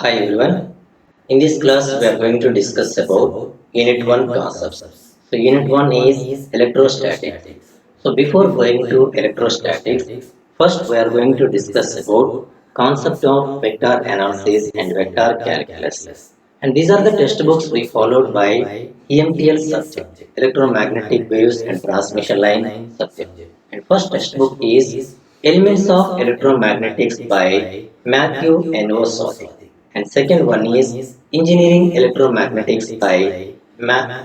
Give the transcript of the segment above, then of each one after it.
Hi everyone. In this class we are going to discuss about Unit 1 concepts. So Unit 1 is electrostatics. So before going to electrostatics, first we are going to discuss about concept of vector analysis and vector calculus. And these are the textbooks we followed by EMTL subject, electromagnetic waves and transmission line subject. And first textbook is Elements of Electromagnetics by Matthew N.O. Soddy. And second one is Engineering Electromagnetics by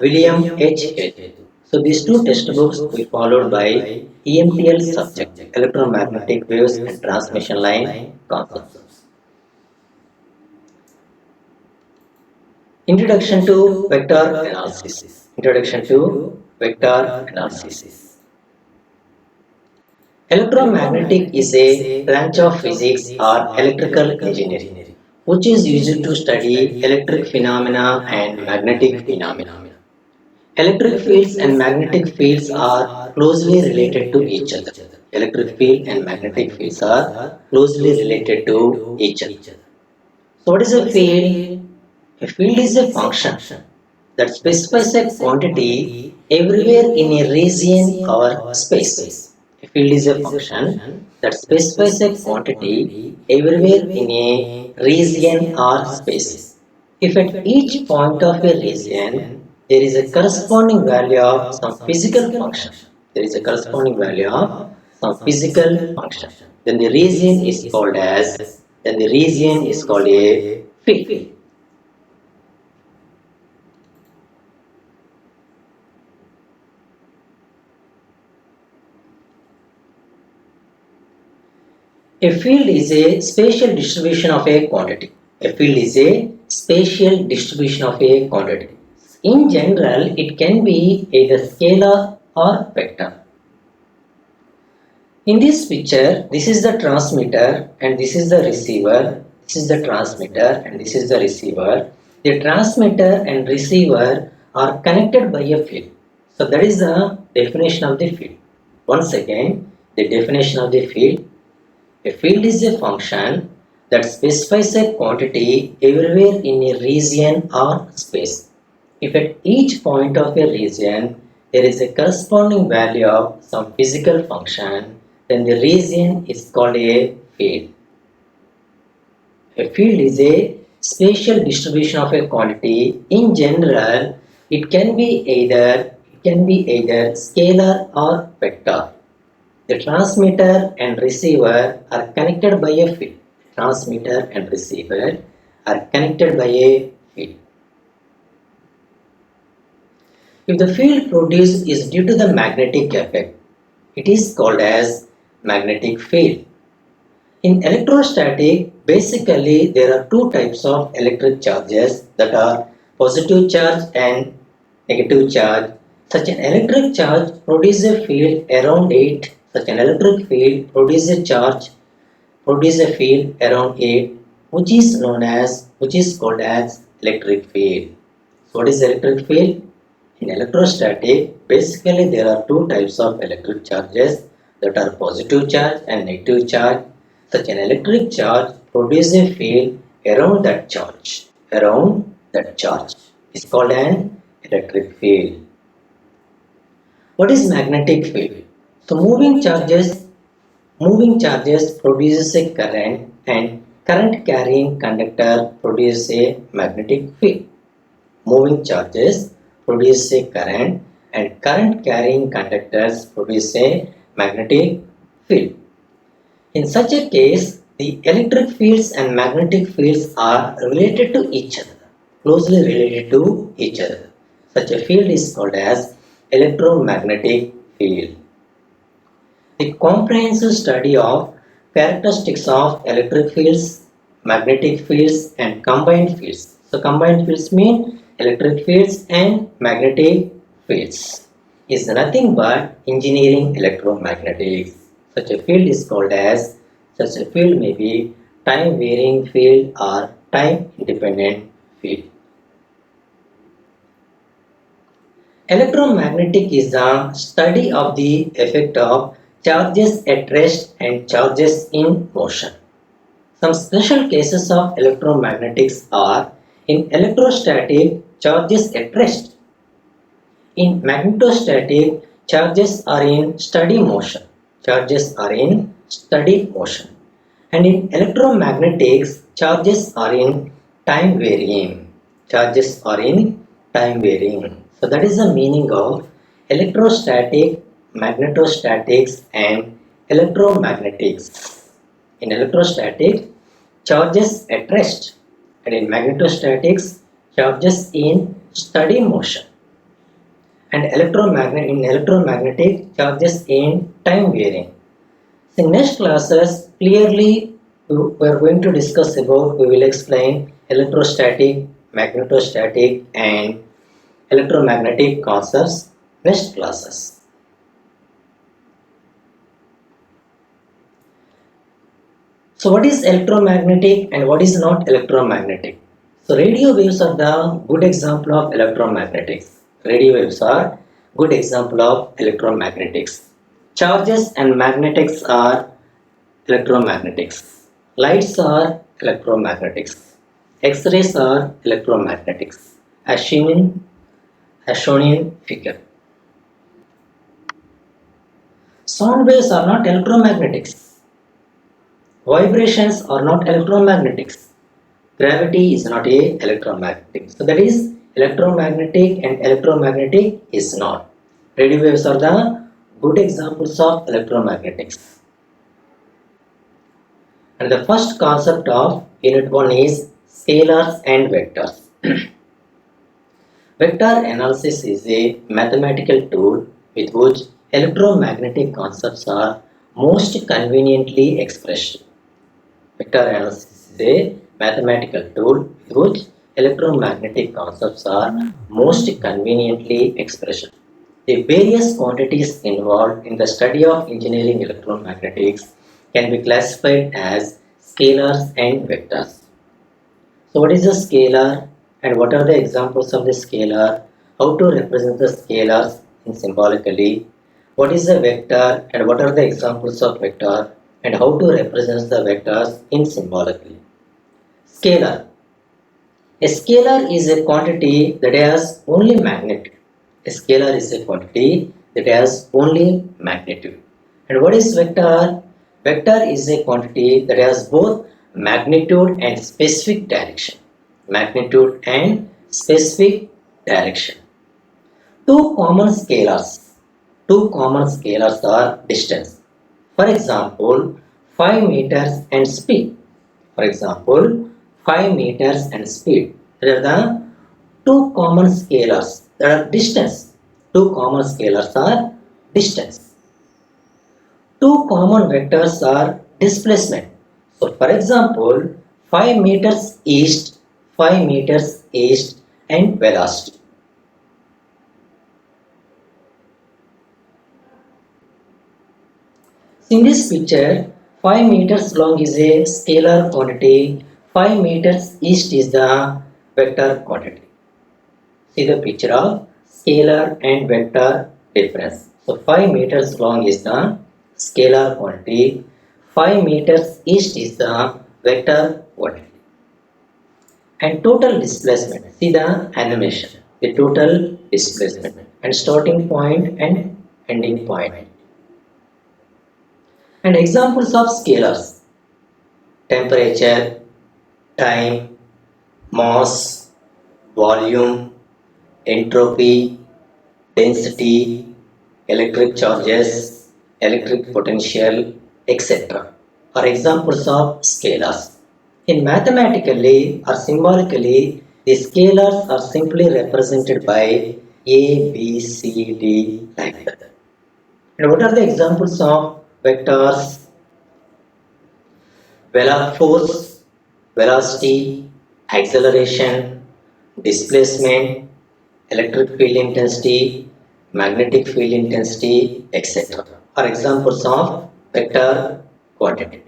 William H. Heath. So these two textbooks we followed by EMTL subject, electromagnetic waves and transmission line concepts. Introduction to vector analysis. Introduction to vector analysis. Electromagnetic is a branch of physics or electrical engineering, which is used to study electric phenomena and magnetic phenomena. Electric fields and magnetic fields are closely related to each other. Electric field and magnetic fields are closely related to each other. So what is a field? A field is a function that specifies a quantity everywhere in a region or space. A field is a function that specifies a quantity everywhere in a region or space. If at each point of a region there is a corresponding value of some physical function, there is a corresponding value of some physical function, then the region is called a field. A field is a spatial distribution of a quantity. A field is a spatial distribution of a quantity. In general, it can be either scalar or vector. In this picture, this is the transmitter and this is the receiver. This is the transmitter and this is the receiver. The transmitter and receiver are connected by a field. So that is the definition of the field. Once again, the definition of the field. A field is a function that specifies a quantity everywhere in a region or space. If at each point of a region there is a corresponding value of some physical function, then the region is called a field. A field is a spatial distribution of a quantity. In general, it can be either scalar or vector. The transmitter and receiver are connected by a field. Transmitter and receiver are connected by a field. If the field produced is due to the magnetic effect, it is called as magnetic field. In electrostatic, basically there are two types of electric charges, that are positive charge and negative charge. Such an electric charge produces a field around it. Such an electric field produces a field around it, which is called as electric field. So what is electric field? In electrostatic, basically there are two types of electric charges, that are positive charge and negative charge. Such an electric charge produces a field around that charge. Is called an electric field. What is magnetic field? So moving charges produces a current, and current carrying conductor produces a magnetic field. Moving charges produce a current and current carrying conductors produce a magnetic field. In such a case, the electric fields and magnetic fields are related to each other, closely related to each other. Such a field is called as electromagnetic field. The comprehensive study of characteristics of electric fields, magnetic fields and combined fields. So combined fields mean electric fields and magnetic fields is nothing but engineering electromagnetics. Such a field may be time varying field or time independent field. Electromagnetic is the study of the effect of charges at rest and charges in motion. Some special cases of electromagnetics are in electrostatic charges at rest. In magnetostatic, charges are in steady motion. Charges are in steady motion. And in electromagnetics, charges are in time varying. Charges are in time varying. So that is the meaning of electrostatic, magnetostatics and electromagnetics. In electrostatic, charges at rest. And in magnetostatics, charges in steady motion. And electromagnetic charges in time varying. In next classes, clearly we are going to discuss about, we will explain electrostatic, magnetostatic and electromagnetic concepts next classes. So what is electromagnetic and what is not electromagnetic? So radio waves are the good example of electromagnetics. Radio waves are good example of electromagnetics. Charges and magnetics are electromagnetics. Lights are electromagnetics. X-rays are electromagnetics. As shown in figure. Sound waves are not electromagnetics. Vibrations are not electromagnetics. Gravity is not a electromagnetic. So that is electromagnetic and electromagnetic is not. Radio waves are the good examples of electromagnetics. And the first concept of unit 1 is scalars and vectors. Vector analysis is a mathematical tool with which electromagnetic concepts are most conveniently expressed. Vector analysis is a mathematical tool with which electromagnetic concepts are most conveniently expressed. The various quantities involved in the study of engineering electromagnetics can be classified as scalars and vectors. So what is a scalar and what are the examples of the scalar? How to represent the scalars in symbolically? What is a vector and what are the examples of vector and how to represent the vectors in symbolically? Scalar. A scalar is a quantity that has only magnitude. A scalar is a quantity that has only magnitude. And what is vector? Vector is a quantity that has both magnitude and specific direction. Magnitude and specific direction. Two common scalars. Two common scalars are distance. For example, 5 meters and speed. For example, 5 meters and speed. There are the two common scalars that are distance. Two common scalars are distance. Two common vectors are displacement. So for example, 5 meters east, 5 meters east and velocity. In this picture, 5 meters long is a scalar quantity, 5 meters east is the vector quantity. See the picture of scalar and vector difference. So 5 meters long is the scalar quantity, 5 meters east is the vector quantity. And total displacement, see the animation, the total displacement and starting point and ending point. And examples of scalars: temperature, time, mass, volume, entropy, density, electric charges, electric potential, etc. are examples of scalars. In mathematically or symbolically, the scalars are simply represented by A, B, C, D like that. And what are the examples of vectors? Force, velocity, acceleration, displacement, electric field intensity, magnetic field intensity, etc. are examples of vector quantity.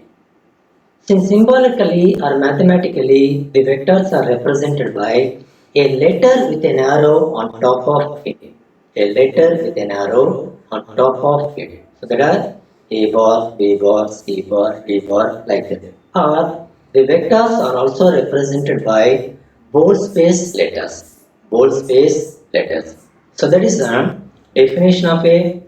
Since symbolically or mathematically the vectors are represented by a letter with an arrow on top of it. A letter with an arrow on top of it. So there are A bar, B bar, C bar, D bar like that. Or The vectors are also represented by bold space letters. Bold space letters. So that is the definition of a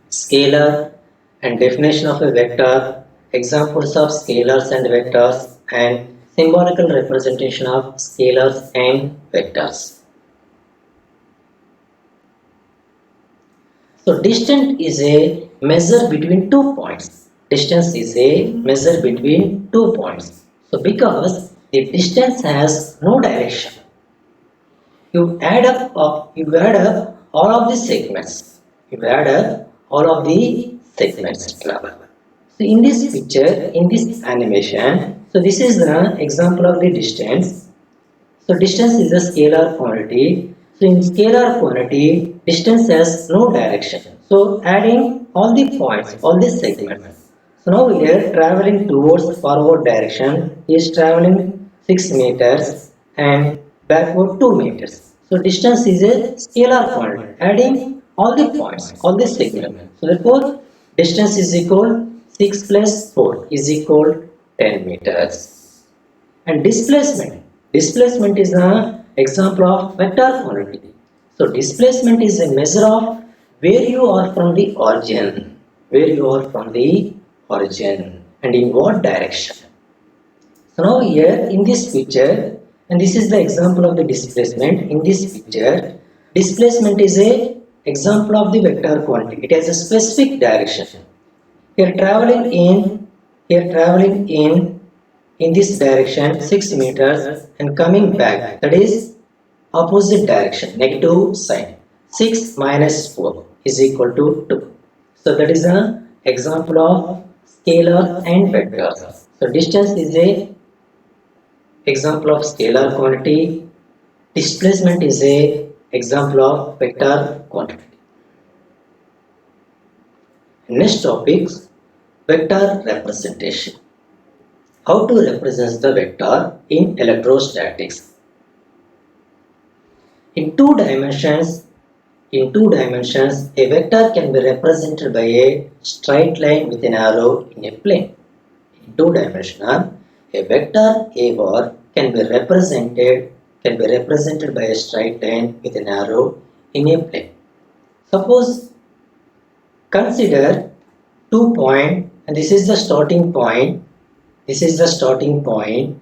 scalar and definition of a vector, examples of scalars and vectors, and symbolical representation of scalars and vectors. So distance is a measure between 2 points. Distance is a measure between 2 points. So because the distance has no direction, you add up all of the segments. You add up all of the segments travel. So in this picture, in this animation, so this is the example of the distance. So distance is a scalar quantity. So in scalar quantity, distance has no direction. So adding all the points, all the segments. So now we are traveling towards forward direction is traveling 6 meters and backward 2 meters. So distance is a scalar quantity. Adding all the points, all the segments. So therefore distance is equal 6 plus 4 is equal 10 meters. And displacement is an example of vector quantity. So displacement is a measure of where you are from the origin, and in what direction. So now here in this picture, and this is the example of the displacement. In this picture, displacement is a example of the vector quantity. It has a specific direction. Here traveling in this direction 6 meters and coming back, that is opposite direction, negative sign. 6 minus 4 is equal to 2. So that is an example of scalar and vector. So distance is a example of scalar quantity. Displacement is a example of vector quantity. Next topic, vector representation. How to represent the vector in electrostatics? In two dimensions, a vector can be represented by a straight line with an arrow in a plane. In two-dimensional, a vector A bar can be represented by a straight line with an arrow in a plane. Suppose consider 2 points, and this is the starting point. This is the starting point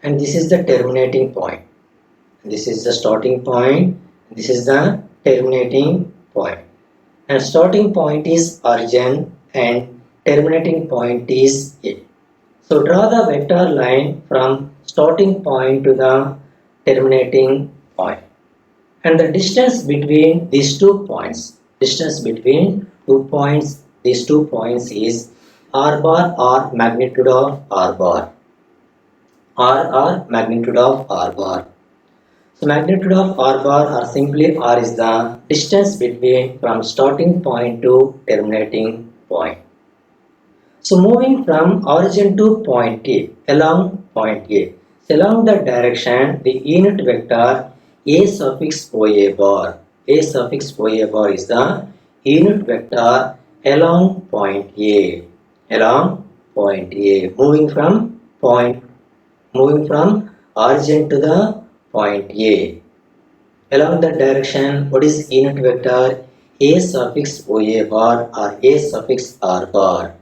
and this is the terminating point. This is the starting point, this is the terminating point. And starting point is origin and terminating point is A. So draw the vector line from starting point to the terminating point. And the distance between these 2 points, these 2 points is r bar or magnitude of r bar. Magnitude of r bar. So magnitude of r bar, or simply r, is the distance between from starting point to terminating point. So moving from origin to point A, along point A. So along that direction, the unit vector A suffix OA bar. A suffix OA bar is the unit vector along point A. Along point A, moving from origin to the point A. Along that direction, what is unit vector? A suffix OA bar or A suffix R bar.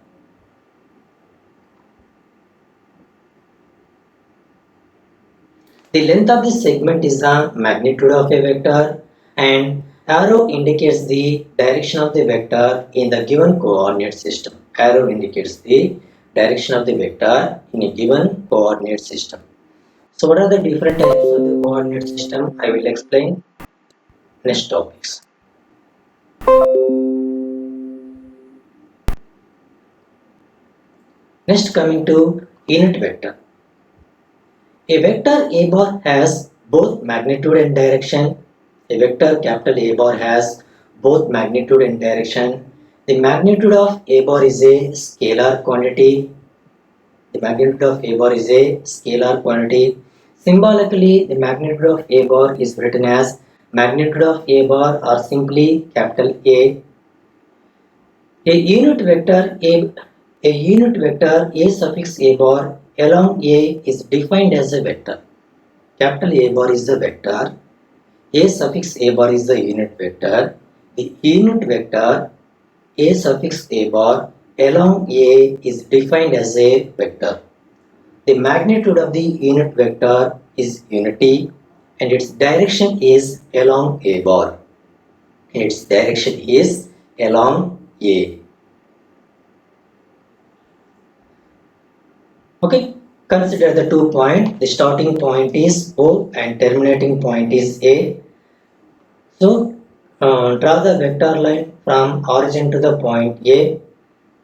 The length of this segment is the magnitude of a vector, and arrow indicates the direction of the vector in the given coordinate system. Arrow indicates the direction of the vector in a given coordinate system. So what are the different types of the coordinate system? I will explain next topics. Next, coming to unit vector. A vector A bar has both magnitude and direction. A vector capital A bar has both magnitude and direction. The magnitude of A bar is a scalar quantity. The magnitude of A bar is a scalar quantity. Symbolically, the magnitude of A bar is written as magnitude of A bar, or simply capital A. A unit vector A suffix A bar along A is defined as a vector. Capital A bar is the vector. A suffix A bar is the unit vector. The unit vector A suffix A bar along A is defined as a vector. The magnitude of the unit vector is unity and its direction is along A bar. Its direction is along A. Okay, consider the 2 points. The starting point is O and terminating point is A. So, draw the vector line from origin to the point A.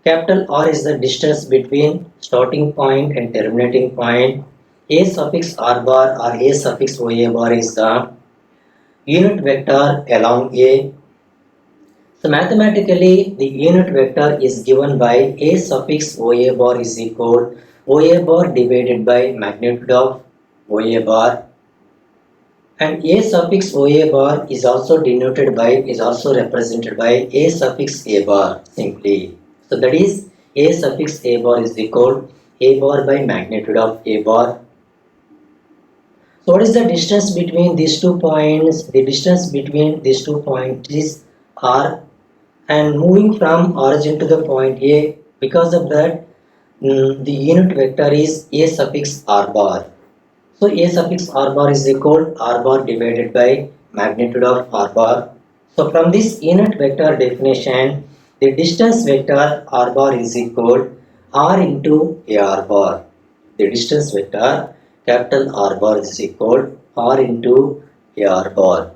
Capital R is the distance between starting point and terminating point. A suffix R bar or A suffix OA bar is the unit vector along A. So mathematically, the unit vector is given by A suffix OA bar is equal OA bar divided by magnitude of OA bar, and A suffix OA bar is also represented by A suffix A bar simply. So that is A suffix A bar is equal A bar by magnitude of A bar. So what is the distance between these 2 points? The distance between these 2 points is R, and moving from origin to the point A, because of that the unit vector is A suffix R bar. So A suffix R bar is equal R bar divided by magnitude of R bar. So from this unit vector definition, the distance vector R bar is equal R into AR bar. The distance vector capital R bar is equal R into AR bar.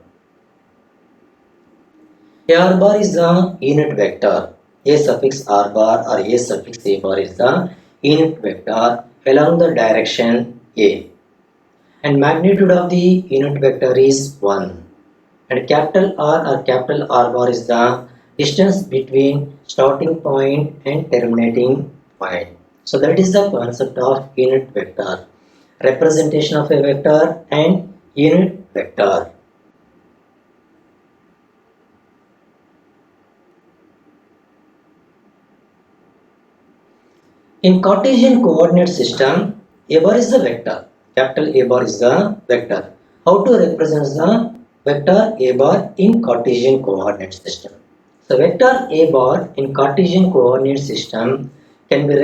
AR bar is the unit vector. A suffix R bar or A suffix A bar is the unit vector along the direction A. And magnitude of the unit vector is 1. And capital R or capital R bar is the distance between starting point and terminating point. So that is the concept of unit vector. Representation of a vector and unit vector. In Cartesian coordinate system, A bar is the vector. Capital A bar is the vector. How to represent the vector A bar in Cartesian coordinate system? So vector A bar in Cartesian coordinate system can be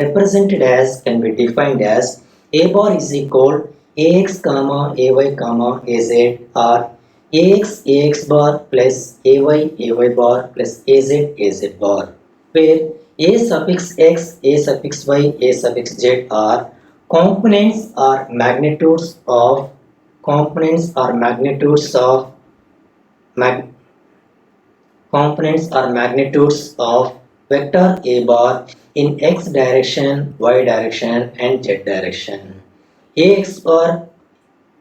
defined as A bar is equal AX comma AY comma AZ, or AX bar plus AY bar plus AZ bar, where A suffix X, A suffix Y, A suffix Z are components or magnitudes of vector A bar in X direction, Y direction and Z direction. AX bar,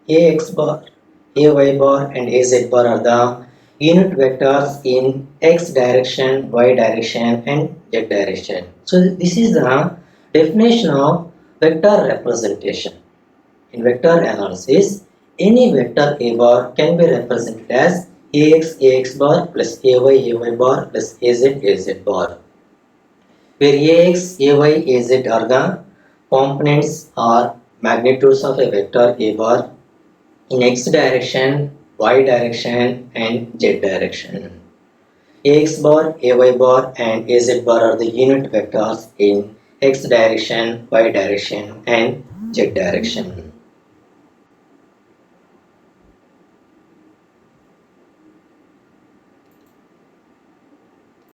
AY bar and AZ bar are the unit vectors in X direction, Y direction and Z direction. So this is the definition of vector representation. In vector analysis, any vector A bar can be represented as AX bar plus AY bar plus AZ bar, where AX, AY, AZ are the components or magnitudes of a vector A bar in X direction, Y direction and Z direction. AX bar, AY bar and AZ bar are the unit vectors in X direction, Y direction and Z direction.